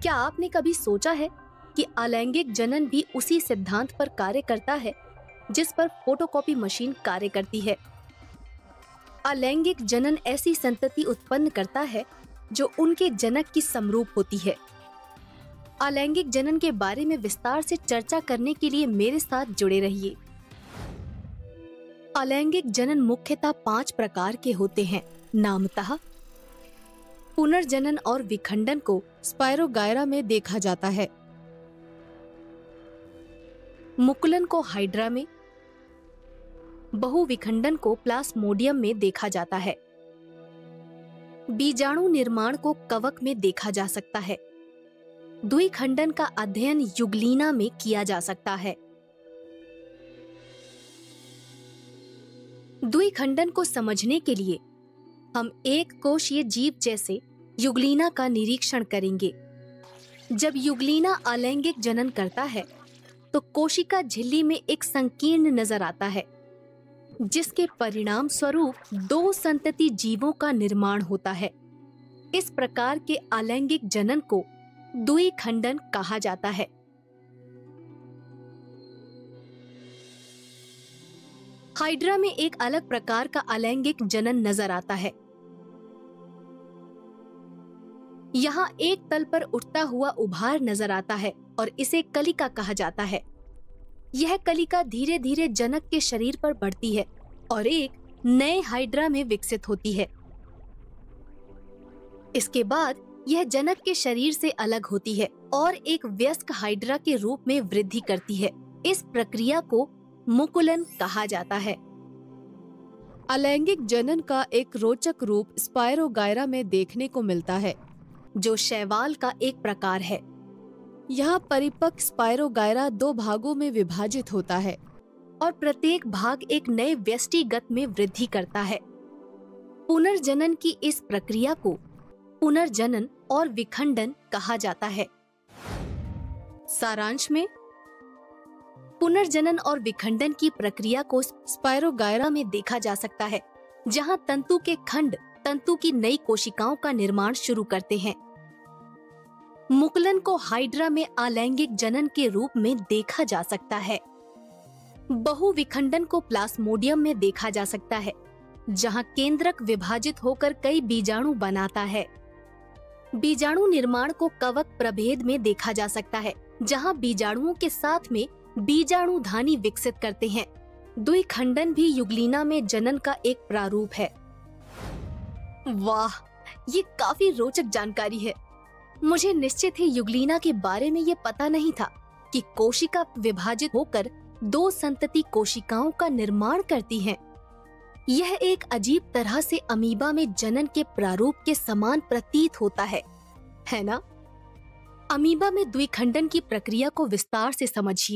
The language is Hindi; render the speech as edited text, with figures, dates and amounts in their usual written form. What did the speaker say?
क्या आपने कभी सोचा है कि अलैंगिक जनन भी उसी सिद्धांत पर कार्य करता है जिस पर फोटोकॉपी मशीन कार्य करती है? अलैंगिक जनन ऐसी संतति उत्पन्न करता है जो उनके जनक की समरूप होती है। अलैंगिक जनन के बारे में विस्तार से चर्चा करने के लिए मेरे साथ जुड़े रहिए। अलैंगिक जनन मुख्यतः 5 प्रकार के होते हैं। नामतः पुनर्जनन और विखंडन को स्पायरोगायरा में देखा जाता है, मुकुलन को हाइड्रा में, बहुविखंडन को प्लास्मोडियम में देखा जाता है, बीजाणु निर्माण को कवक में देखा जा सकता है, द्विखंडन का अध्ययन युगलीना में किया जा सकता है। द्विखंडन को समझने के लिए हम एक कोशीय जीव जैसे युगलीना का निरीक्षण करेंगे। जब युगलीना अलैंगिक जनन करता है तो कोशिका झिल्ली में एक संकीर्ण नजर आता है, जिसके परिणाम स्वरूप 2 संतति जीवों का निर्माण होता है। इस प्रकार के अलैंगिक जनन को द्विखंडन कहा जाता है। हाइड्रा में एक अलग प्रकार का अलैंगिक जनन नजर आता है। यहाँ एक तल पर उठता हुआ उभार नजर आता है और इसे कलिका कहा जाता है। यह कलिका धीरे धीरे जनक के शरीर पर बढ़ती है और एक नए हाइड्रा में विकसित होती है। इसके बाद यह जनक के शरीर से अलग होती है और एक वयस्क हाइड्रा के रूप में वृद्धि करती है। इस प्रक्रिया को मुकुलन कहा जाता है। अलैंगिक जनन का एक रोचक रूप स्पायरोगायरा में देखने को मिलता है, जो शैवाल का एक प्रकार है। यहाँ परिपक्व स्पायरोगायरा 2 भागों में विभाजित होता है और प्रत्येक भाग एक नए व्यष्टिगत में वृद्धि करता है। पुनर्जनन की इस प्रक्रिया को पुनर्जनन और विखंडन कहा जाता है। सारांश में पुनर्जनन और विखंडन की प्रक्रिया को स्पायरोगायरा में देखा जा सकता है, जहां तंतु के खंड तंतु की नई कोशिकाओं का निर्माण शुरू करते हैं। मुकुलन को हाइड्रा में अलैंगिक जनन के रूप में देखा जा सकता है। बहुविखंडन को प्लास्मोडियम में देखा जा सकता है, जहां केंद्रक विभाजित होकर कई बीजाणु बनाता है। बीजाणु निर्माण को कवक प्रभेद में देखा जा सकता है, जहां बीजाणुओं के साथ में बीजाणुधानी विकसित करते हैं। द्विखंडन भी युगलीना में जनन का एक प्रारूप है। वाह, ये काफी रोचक जानकारी है। मुझे निश्चित ही युगलीना के बारे में ये पता नहीं था कि कोशिका विभाजित होकर 2 संतति कोशिकाओं का निर्माण करती हैं। यह एक अजीब तरह से अमीबा में जनन के प्रारूप के समान प्रतीत होता है ना? अमीबा में द्विखंडन की प्रक्रिया को विस्तार से समझिए।